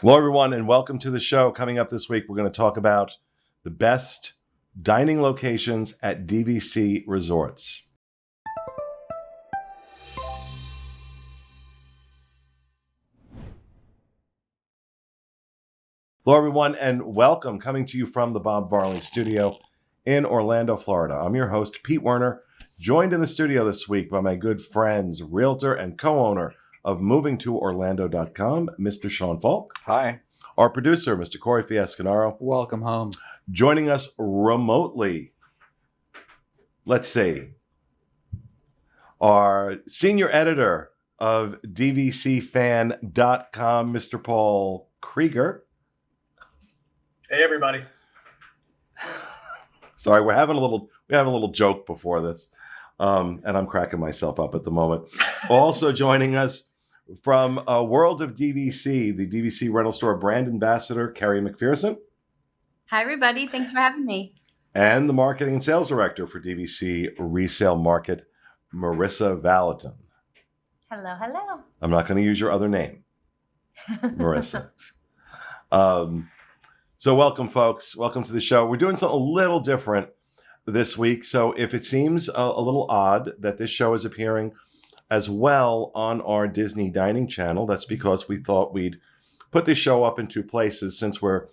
Hello, everyone, and welcome to the show. Coming up this week, we're going to talk about the best dining locations at DVC Resorts. Hello, everyone, and welcome. Coming to you from the Bob Varley Studio in Orlando, Florida. I'm your host, Pete Werner, joined in the studio this week by my good friends, realtor and co-owner of movingtoorlando.com, Mr. Sean Falk. Hi. Our producer, Mr. Corey Fiascanaro. Welcome home. Joining us remotely, let's see, our senior editor of DVCFan.com, Mr. Paul Krieger. Hey, everybody. Sorry, we having a little joke before this, and I'm cracking myself up at the moment. Also joining us from World of DVC, the DVC rental store brand ambassador, Kerri McPherson. Hi, everybody. Thanks for having me. And the marketing and sales director for DVC Resale Market, Marissa Valentin. Hello, hello. I'm not going to use your other name, Marissa. So welcome, folks. Welcome to the show. We're doing something a little different this week. So if it seems a little odd that this show is appearing as well on our Disney Dining channel, that's because we thought we'd put this show up in two places since we're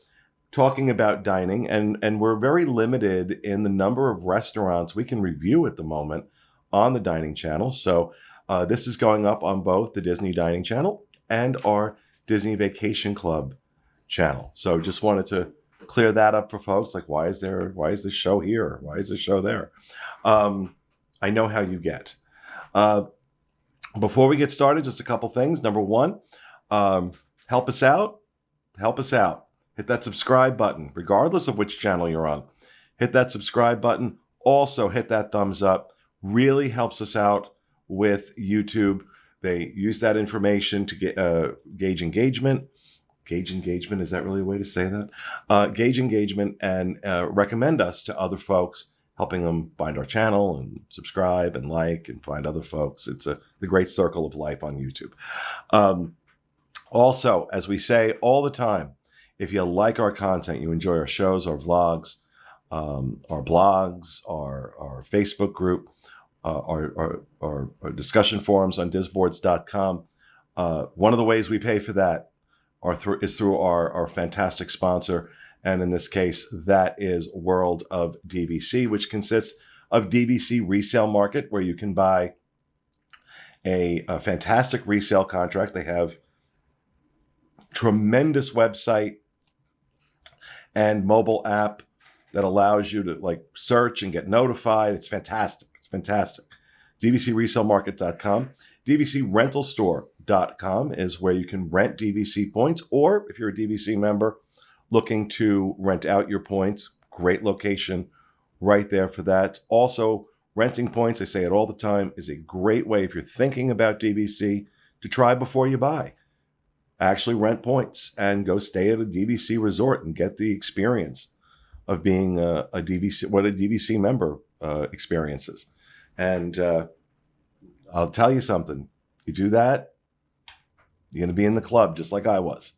talking about dining and we're very limited in the number of restaurants we can review at the moment on the Dining channel. So this is going up on both the Disney Dining channel and our Disney Vacation Club channel. So just wanted to clear that up for folks. Like, why is this show here? Why is this show there? I know how you get. Before we get started, just a couple things. Number one, help us out. Help us out. Hit that subscribe button, regardless of which channel you're on. Hit that subscribe button. Also, hit that thumbs up. Really helps us out with YouTube. They use that information to get gauge engagement. Gauge engagement, is that really a way to say that? Gauge engagement and recommend us to other folks, helping them find our channel and subscribe and like and find other folks. It's the great circle of life on YouTube. Also, as we say all the time, if you like our content, you enjoy our shows, our vlogs, our blogs, our Facebook group, our discussion forums on disboards.com, one of the ways we pay for that is through our fantastic sponsor. And in this case, that is World of DVC, which consists of DVC Resale Market, where you can buy a fantastic resale contract. They have tremendous website and mobile app that allows you to search and get notified. It's fantastic. It's fantastic. DVCResaleMarket.com. DVCRentalStore.com is where you can rent DVC points, or if you're a DVC member looking to rent out your points, great location right there for that. Also, renting points, I say it all the time, is a great way if you're thinking about DVC to try before you buy. Actually rent points and go stay at a DVC resort and get the experience of being a DVC, what a DVC member experiences. And I'll tell you something. You do that, you're going to be in the club just like I was.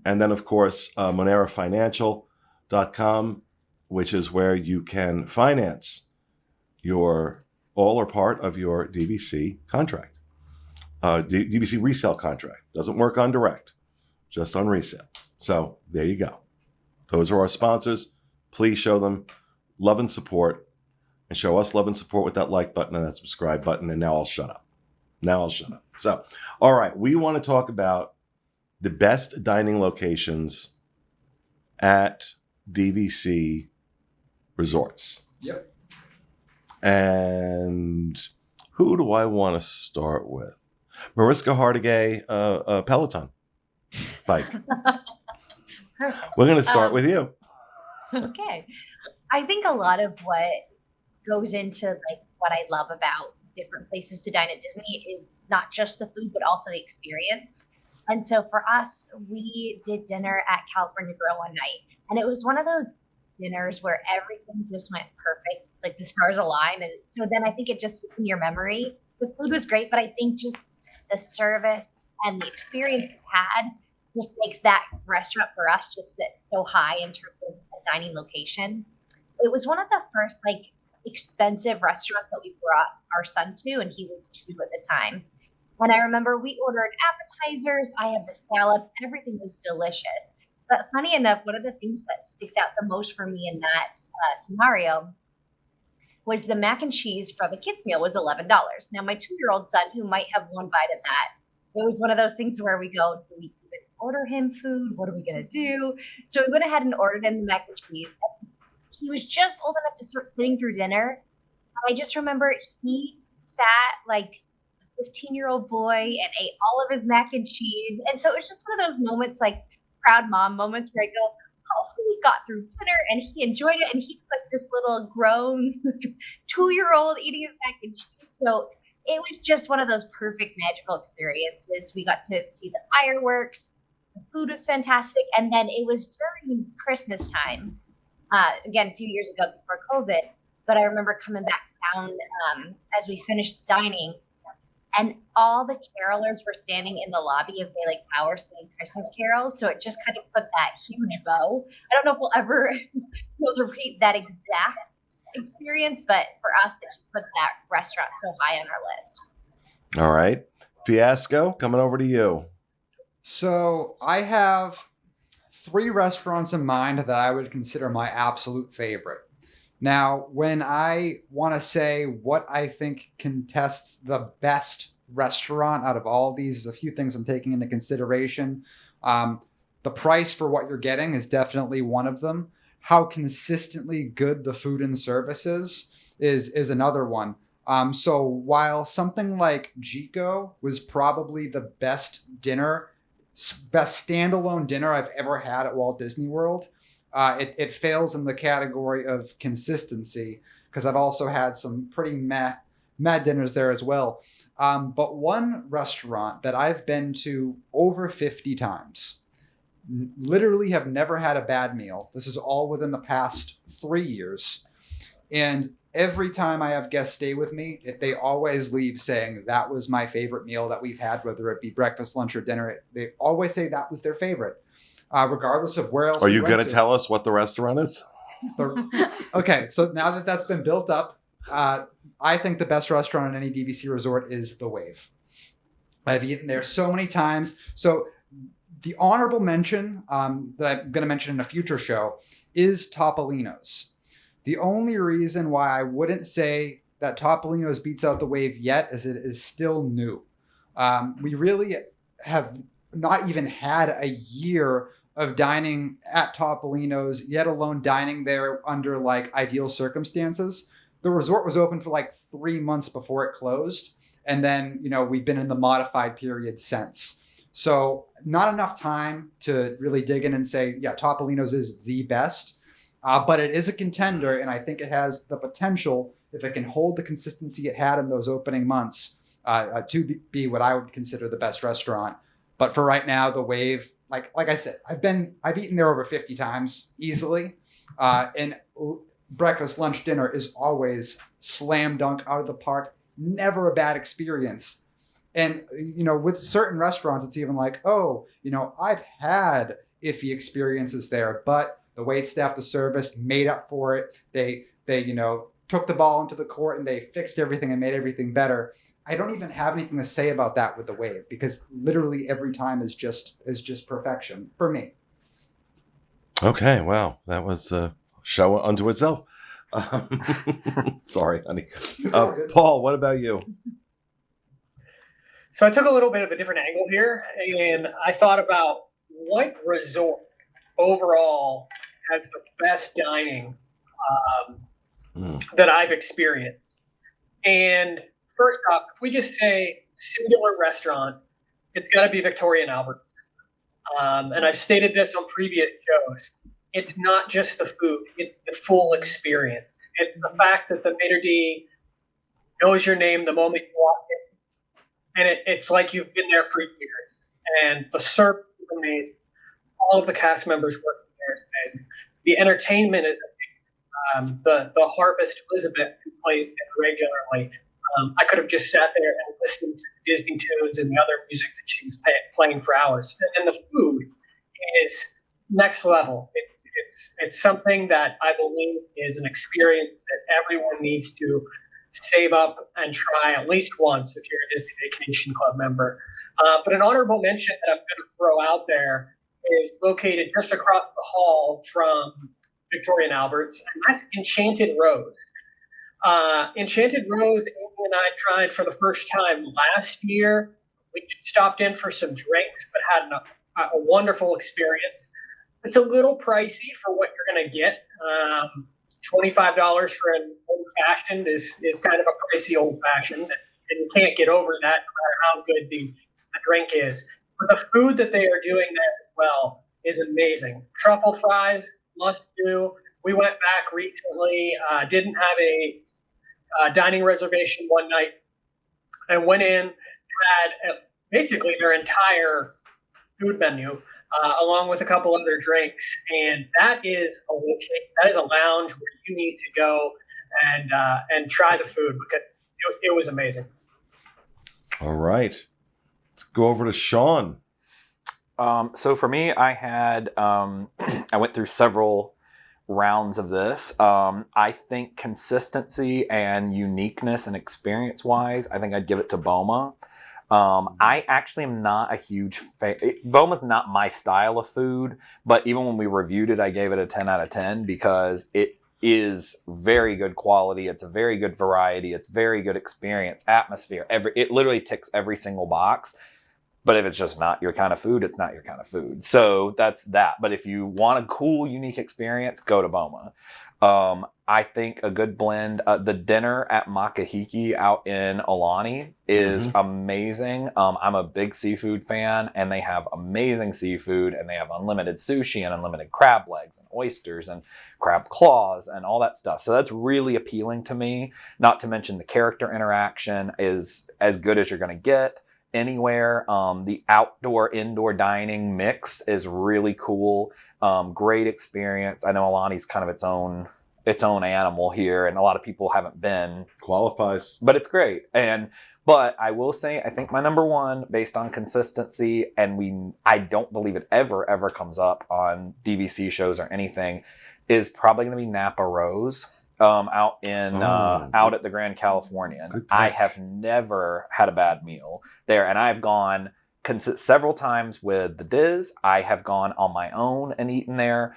And then, of course, MoneraFinancial.com, which is where you can finance your all or part of your DVC contract. DVC resale contract. Doesn't work on direct, just on resale. So there you go. Those are our sponsors. Please show them love and support, and show us love and support with that like button and that subscribe button. And now I'll shut up. So, all right, we want to talk about the best dining locations at DVC Resorts. Yep. And who do I want to start with? Marissa Hardigay, Peloton bike. We're going to start with you. Okay. I think a lot of what goes into what I love about different places to dine at Disney is not just the food, but also the experience. And so for us, we did dinner at California Grill one night, and it was one of those dinners where everything just went perfect, like the stars aligned. And so then I think it just sits in your memory. The food was great, but I think just the service and the experience we had just makes that restaurant for us just so high in terms of a dining location. It was one of the first like expensive restaurants that we brought our son to, and he was 2 at the time. And I remember we ordered appetizers. I had the salads. Everything was delicious. But funny enough, one of the things that sticks out the most for me in that scenario was the mac and cheese for the kids' meal was $11. Now, my 2-year-old son, who might have one bite of that, it was one of those things where we go, do we even order him food? What are we going to do? So we went ahead and ordered him the mac and cheese. He was just old enough to start sitting through dinner. I just remember he sat like a 15-year-old boy and ate all of his mac and cheese. And so it was just one of those moments, like proud mom moments, where I go, oh, he got through dinner and he enjoyed it. And he's like this little grown 2-year-old eating his mac and cheese. So it was just one of those perfect magical experiences. We got to see the fireworks. The food was fantastic. And then it was during Christmas time. Again, a few years ago before COVID, but I remember coming back down as we finished dining, and all the carolers were standing in the lobby of Bailey Tower singing Christmas carols. So it just kind of put that huge bow. I don't know if we'll ever be able to repeat that exact experience, but for us, it just puts that restaurant so high on our list. All right. Fiasco, coming over to you. So I have 3 restaurants in mind that I would consider my absolute favorite. Now, when I want to say what I think contests the best restaurant out of all these, there's a few things I'm taking into consideration. The price for what you're getting is definitely one of them. How consistently good the food and service is another one. So while something like Jico was probably the best standalone dinner I've ever had at Walt Disney World, it fails in the category of consistency, because I've also had some pretty meh dinners there as well. But one restaurant that I've been to over 50 times, literally have never had a bad meal. This is all within the past 3 years. And every time I have guests stay with me, they always leave saying that was my favorite meal that we've had, whether it be breakfast, lunch, or dinner. They always say that was their favorite, regardless of where else. Are you going to tell us what the restaurant is? Okay, so now that that's been built up, I think the best restaurant in any DVC resort is The Wave. I've eaten there so many times. So the honorable mention that I'm going to mention in a future show is Topolino's. The only reason why I wouldn't say that Topolino's beats out The Wave yet is it is still new. We really have not even had a year of dining at Topolino's, yet alone dining there under like ideal circumstances. The resort was open for like 3 months before it closed. And then, we've been in the modified period since. So not enough time to really dig in and say, yeah, Topolino's is the best. But it is a contender, and I think it has the potential, if it can hold the consistency it had in those opening months, to be what I would consider the best restaurant. But for right now, The Wave, like I said, I've eaten there over 50 times easily, and breakfast, lunch, dinner is always slam dunk out of the park. Never a bad experience. And with certain restaurants, it's even like, I've had iffy experiences there, but the waitstaff, the service made up for it. They took the ball into the court and they fixed everything and made everything better. I don't even have anything to say about that with The Wave, because literally every time is just perfection for me. Okay, wow, that was a show unto itself. Sorry, honey. Paul, what about you? So I took a little bit of a different angle here, and I thought about what resort overall has the best dining that I've experienced. And first off, if we just say singular restaurant, it's got to be Victoria and Albert. And I've stated this on previous shows. It's not just the food, it's the full experience. It's the fact that the maitre d' knows your name the moment you walk in. And it's like you've been there for years. And the service is amazing. All of the cast members working there is amazing. The entertainment is amazing. The harpist Elizabeth, who plays it regularly, I could have just sat there and listened to Disney tunes and the other music that she was playing for hours. And the food is next level. It's something that I believe is an experience that everyone needs to save up and try at least once if you're a Disney Vacation Club member. But an honorable mention that I'm going to throw out there is located just across the hall from Victoria and Albert's, and that's Enchanted Rose. Enchanted Rose, Amy and I tried for the first time last year. We stopped in for some drinks, but had a wonderful experience. It's a little pricey for what you're going to get. $25 for an old-fashioned is kind of a pricey old-fashioned, and you can't get over that no matter how good the drink is. But the food that they are doing there as well is amazing. Truffle fries, must do. We went back recently, didn't have a dining reservation one night, and went in, had basically their entire food menu, along with a couple other drinks, and that is a lounge where you need to go and try the food because it was amazing. All right, let's go over to Sean. So for me, I had I went through several rounds of this. I think consistency and uniqueness and experience wise, I think I'd give it to Boma. I actually am not a huge fan. Boma's not my style of food, but even when we reviewed it, I gave it a 10 out of 10 because it is very good quality. It's a very good variety. It's very good experience, atmosphere. It literally ticks every single box. But if it's just not your kind of food, it's not your kind of food. So that's that. But if you want a cool, unique experience, go to Boma. I think a good blend. The dinner at Makahiki out in Aulani is amazing. I'm a big seafood fan, and they have amazing seafood, and they have unlimited sushi and unlimited crab legs and oysters and crab claws and all that stuff. So that's really appealing to me. Not to mention the character interaction is as good as you're going to get anywhere. The outdoor-indoor dining mix is really cool. Great experience. I know Alani's kind of its own animal here, and a lot of people haven't been. Qualifies. But it's great. But I will say, I think my number one, based on consistency, and I don't believe it ever comes up on DVC shows or anything, is probably going to be Napa Rose. Out at the Grand Californian. I have never had a bad meal there, and I've gone several times with the Diz. I have gone on my own and eaten there.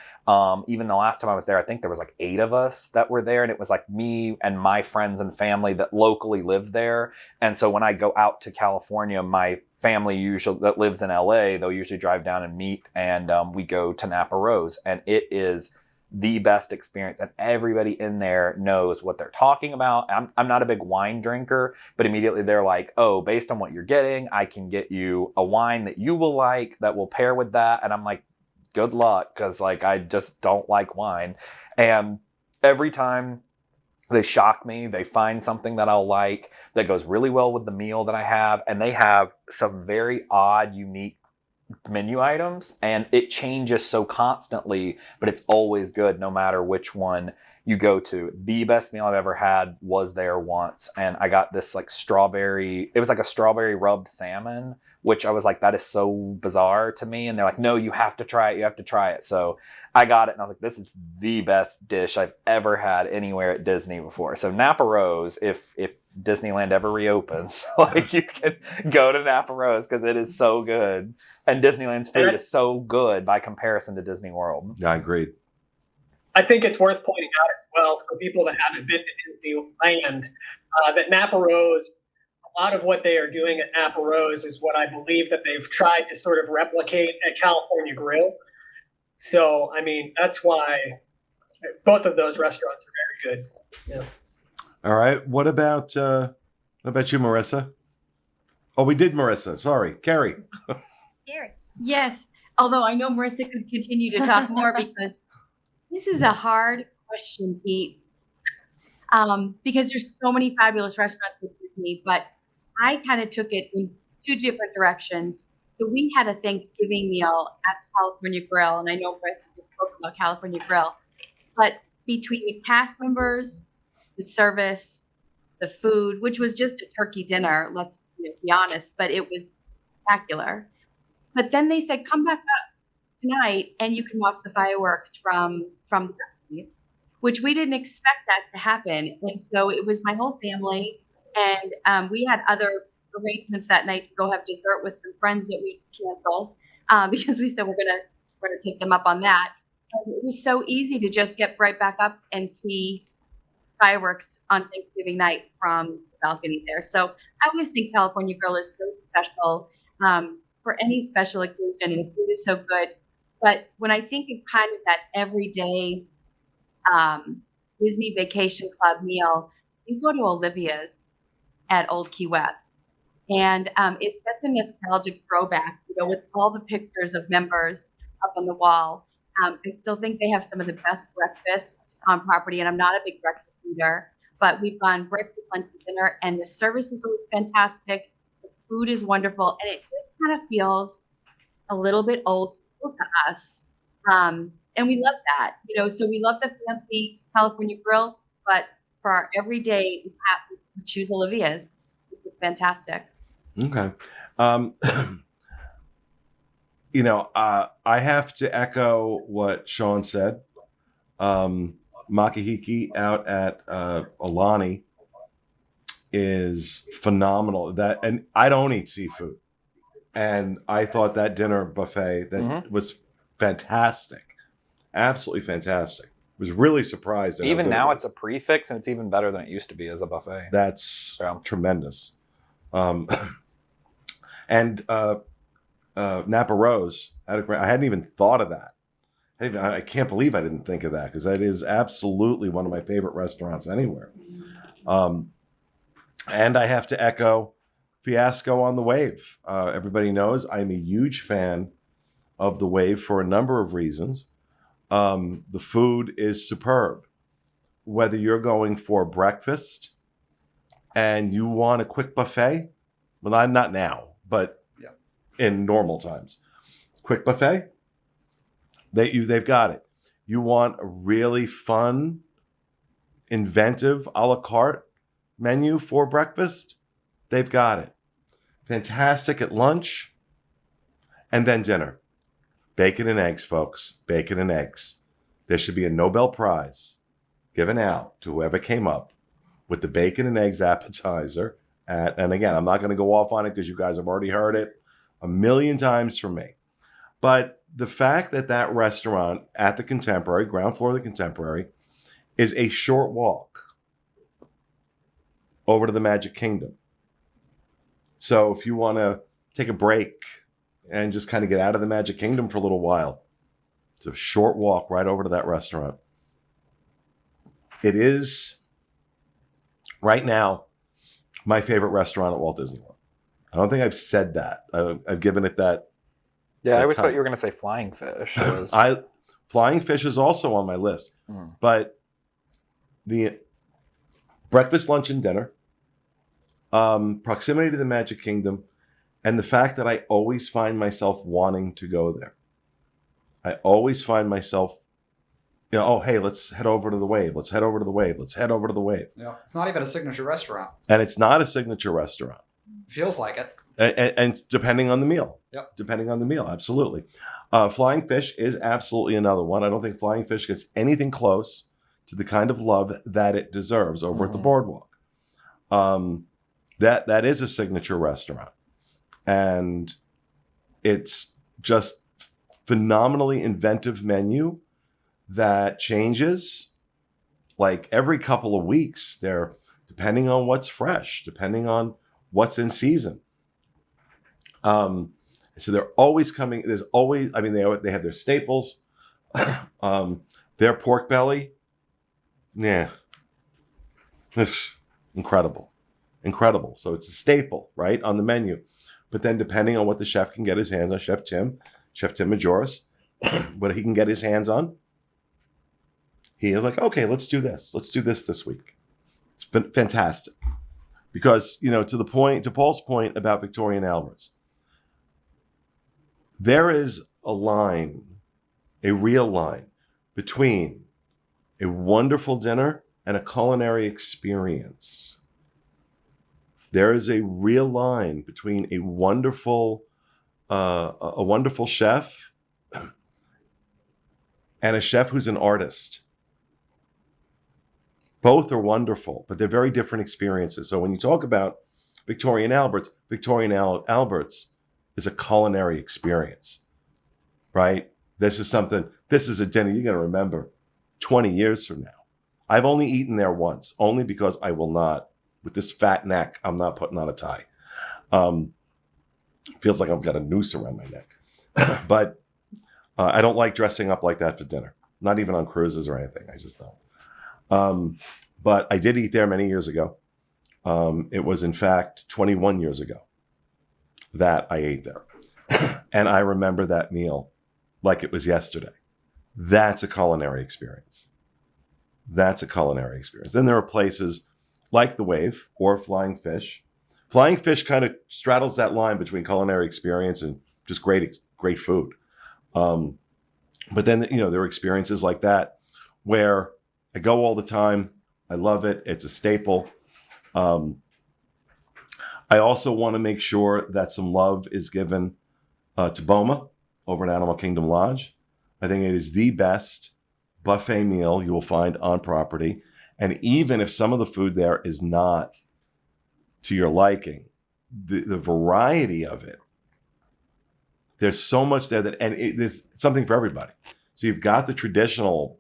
Even the last time I was there, I think there was like 8 of us that were there, and it was like me and my friends and family that locally live there. And so when I go out to California, my family that lives in LA, they'll usually drive down and meet, and we go to Napa Rose, and it is the best experience, and everybody in there knows what they're talking about. I'm not a big wine drinker, but immediately they're like, oh, based on what you're getting, I can get you a wine that you will like that will pair with that. And I'm like, good luck, because like I just don't like wine. And every time they shock me, they find something that I'll like that goes really well with the meal that I have, and they have some very odd, unique menu items, and it changes so constantly, but it's always good no matter which one you go to. The best meal I've ever had was there once, and I got this like it was like a strawberry rubbed salmon, which I was like, that is so bizarre to me, and they're like, no, you have to try it. So I got it, and I was like, this is the best dish I've ever had anywhere at Disney before. So Napa Rose, if Disneyland ever reopens, like you can go to Napa Rose because it is so good, and Disneyland's food is so good by comparison to Disney World. Yeah, I agree. I think it's worth pointing out as well for people that haven't been to Disneyland that Napa Rose, a lot of what they are doing at Napa Rose is what I believe that they've tried to sort of replicate at California Grill. So, I mean, that's why both of those restaurants are very good. Yeah. All right. What about you, Marissa? Oh, we did Marissa. Sorry. Kerri. Kerri. Yes. Although I know Marissa could continue to talk more because this is a hard question, Pete. Because there's so many fabulous restaurants with Disney, but I kind of took it in 2 different directions. So we had a Thanksgiving meal at California Grill, and I know Marissa just spoke about California Grill, but between the cast members, the service, the food, which was just a turkey dinner, let's to be honest, but it was spectacular. But then they said, come back up tonight and you can watch the fireworks from the balcony, which we didn't expect that to happen. And so it was my whole family, and we had other arrangements that night to go have dessert with some friends that we canceled because we said we're gonna take them up on that. And it was so easy to just get right back up and see fireworks on Thanksgiving night from the balcony there. So I always think California Grill is so special for any special occasion, and the food is so good. But when I think of kind of that everyday Disney Vacation Club meal, you go to Olivia's at Old Key West. And it's such a nostalgic throwback, with all the pictures of members up on the wall. I still think they have some of the best breakfast on property, and I'm not a big breakfast eater, but we've gone breakfast, lunch, and dinner, and the service is always fantastic. The food is wonderful, and it just kind of feels a little bit old school to us. And we love that, so we love the fancy California Grill, but for our everyday, we choose Olivia's, which is fantastic. Okay. I have to echo what Sean said. Makahiki out at Alani is phenomenal. And I don't eat seafood, and I thought that dinner buffet was fantastic, absolutely fantastic. Was really surprised. Even now, it's a prefix, and it's even better than it used to be as a buffet. That's tremendous. And Napa Rose, I hadn't even thought of that. I can't believe I didn't think of that, because that is absolutely one of my favorite restaurants anywhere. And I have to echo Fiasco on the Wave. Everybody knows I'm a huge fan of the Wave for a number of reasons. The food is superb. Whether you're going for breakfast and you want a quick buffet, well, not now, but in normal times, quick buffet, they've got it. You want a really fun, inventive a la carte menu for breakfast, they've got it. Fantastic at lunch, and then dinner. Bacon and eggs, folks. Bacon and eggs. There should be a Nobel Prize given out to whoever came up with the bacon and eggs appetizer. And again, I'm not going to go off on it because you guys have already heard it a million times from me. But the fact that that restaurant at the Contemporary, ground floor of the Contemporary, is a short walk over to the Magic Kingdom. So if you want to take a break and just kind of get out of the Magic Kingdom for a little while, it's a short walk right over to that restaurant. It is, right now, my favorite restaurant at Walt Disney World. I don't think I've said that. I've given it that. Yeah, I always time. thought you were going to say Flying Fish. Flying Fish is also on my list, but the breakfast, lunch, and dinner, proximity to the Magic Kingdom, and the fact that I always find myself wanting to go there. I always find myself, oh, hey, let's head over to the Wave. Let's head over to the Wave. Let's head over to the Wave. Yeah, it's not even a signature restaurant. And it's not a signature restaurant. Feels like it. And depending on the meal. Yep. Depending on the meal, absolutely. Flying Fish is absolutely another one. I don't think Flying Fish gets anything close to the kind of love that it deserves over at the Boardwalk. That is a signature restaurant. And it's just phenomenally inventive menu that changes like every couple of weeks. They're depending on what's fresh, depending on what's in season. So they're always coming. There's always, they have their staples. Their pork belly. Yeah. Incredible. So it's a staple, right, on the menu. But then depending on what the chef can get his hands on, Chef Tim Majoris, what he can get his hands on, he's like, okay, let's do this. Let's do this week. It's been fantastic. Because, to Paul's point about Victoria and Alvarez, there is a real line between a wonderful dinner and a culinary experience. There is a real line between a wonderful chef and a chef who's an artist. Both are wonderful, but they're very different experiences. So when you talk about Victoria & Albert's, Albert's is a culinary experience, right? This is a dinner you got to remember 20 years from now. I've only eaten there once, only because I will not, with this fat neck, I'm not putting on a tie. Feels like I've got a noose around my neck. But I don't like dressing up like that for dinner, not even on cruises or anything. I just don't. But I did eat there many years ago. It was, in fact, 21 years ago that I ate there. And I remember that meal like it was yesterday. That's a culinary experience. That's a culinary experience. Then there are places like the Wave or Flying Fish. Flying Fish kind of straddles that line between culinary experience and just great food. But then, there are experiences like that where I go all the time. I love it. It's a staple. I also want to make sure that some love is given to Boma over at Animal Kingdom Lodge. I think it is the best buffet meal you will find on property. And even if some of the food there is not to your liking, the variety of it, there's so much there there's something for everybody. So you've got the traditional,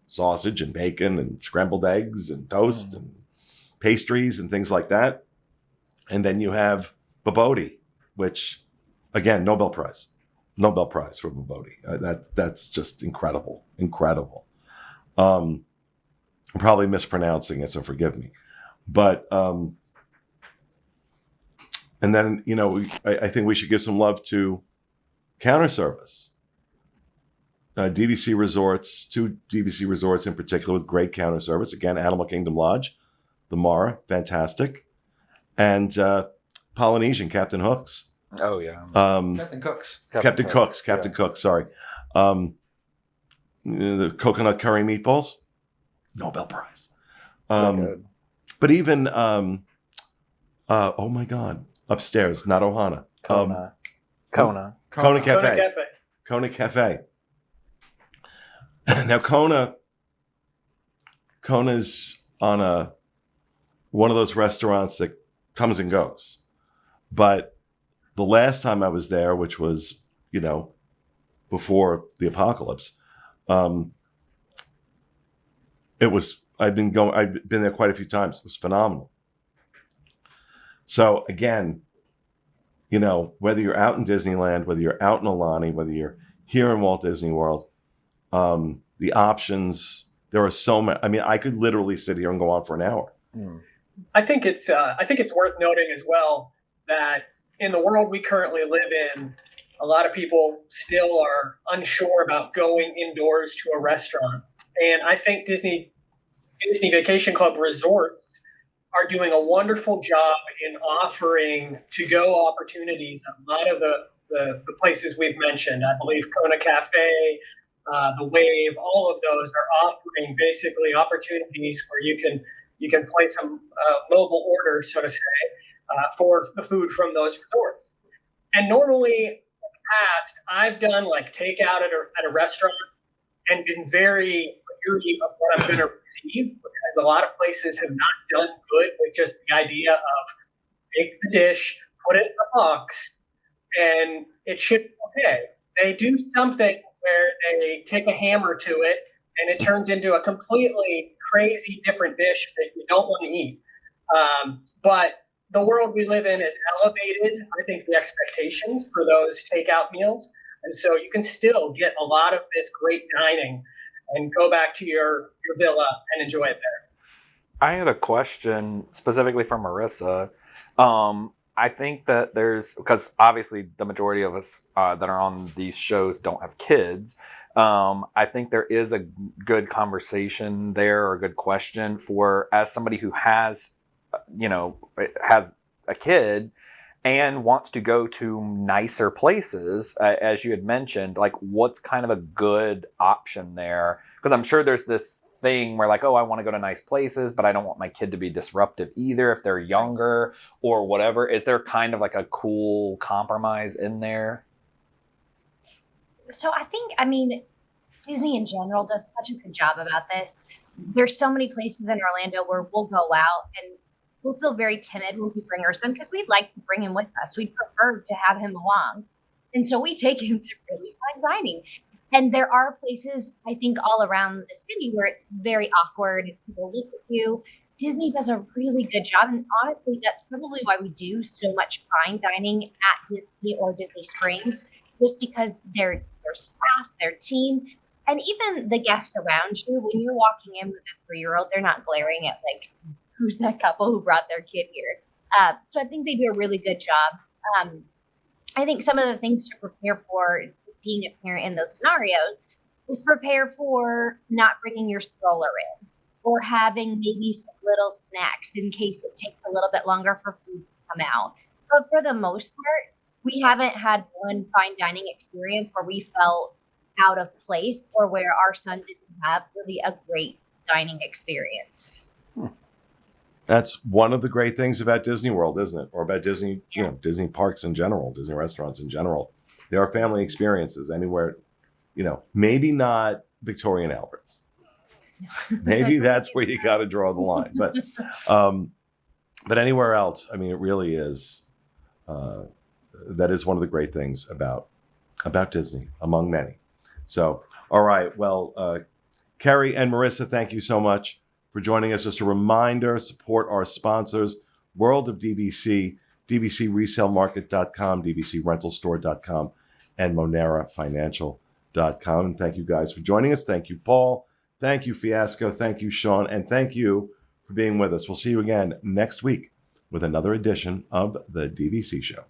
sausage and bacon and scrambled eggs and toast and pastries and things like that. And then you have Babodi, which, again, Nobel Prize for Babodi. That's just incredible. I'm probably mispronouncing it, so forgive me. But, and then, I think we should give some love to counter service. DVC Resorts, 2 DVC Resorts in particular with great counter service. Again, Animal Kingdom Lodge, the Mara, fantastic. And Polynesian, Captain Hook's. Oh, yeah. Captain Cook's. Captain Cook's, sorry. The coconut curry meatballs, Nobel Prize. But even, oh my God, upstairs, not Ohana. Kona Cafe. Kona Cafe. Now, Kona's on one of those restaurants that comes and goes. But the last time I was there, which was, before the apocalypse, I've been there quite a few times. It was phenomenal. So again, whether you're out in Disneyland, whether you're out in Aulani, whether you're here in Walt Disney World, the options, there are so many. I mean, I could literally sit here and go on for an hour. I think it's worth noting as well that in the world we currently live in, a lot of people still are unsure about going indoors to a restaurant. And I think Disney Vacation Club resorts are doing a wonderful job in offering to-go opportunities at a lot of the places we've mentioned. I believe Kona Cafe, the Wave, all of those are offering basically opportunities where you can place some mobile orders, so to say, for the food from those resorts. And normally in the past, I've done like takeout at a restaurant and been very leery of what I'm going to receive, because a lot of places have not done good with just the idea of take the dish, put it in a box, and it should be okay. They do something where they take a hammer to it and it turns into a completely crazy different dish that you don't want to eat. But the world we live in has elevated, I think, the expectations for those takeout meals. And so you can still get a lot of this great dining and go back to your villa and enjoy it there. I had a question specifically for Marissa. I think that because obviously the majority of us that are on these shows don't have kids. I think there is a good conversation there, or a good question as somebody who has a kid and wants to go to nicer places, as you had mentioned, like what's kind of a good option there? Because I'm sure there's this thing where like, oh, I want to go to nice places, but I don't want my kid to be disruptive either if they're younger or whatever? Is there kind of like a cool compromise in there? So I mean, Disney in general does such a good job about this. There's so many places in Orlando where we'll go out and we'll feel very timid when we bring our son because we'd like to bring him with us. We'd prefer to have him along. And so we take him to really fine dining. And there are places, I think, all around the city where it's very awkward. People look at you. Disney does a really good job. And honestly, that's probably why we do so much fine dining at Disney or Disney Springs, just because their staff, their team, and even the guests around you, when you're walking in with a 3-year-old, they're not glaring at like, who's that couple who brought their kid here? So I think they do a really good job. I think some of the things to prepare for being a parent in those scenarios is prepare for not bringing your stroller in or having maybe some little snacks in case it takes a little bit longer for food to come out. But for the most part, we haven't had one fine dining experience where we felt out of place or where our son didn't have really a great dining experience. That's one of the great things about Disney World, isn't it? Or about Disney, Disney parks in general, Disney restaurants in general. There are family experiences anywhere, maybe not Victoria and Albert's. Maybe that's where you got to draw the line. But anywhere else, I mean, it really is. That is one of the great things about Disney, among many. So, all right. Well, Kerri and Marissa, thank you so much for joining us. Just a reminder, support our sponsors, World of DVC, DVCResaleMarket.com, DVCRentalStore.com, and MoneraFinancial.com. And thank you guys for joining us. Thank you, Paul. Thank you, Fiasco. Thank you, Sean. And thank you for being with us. We'll see you again next week with another edition of the DVC Show.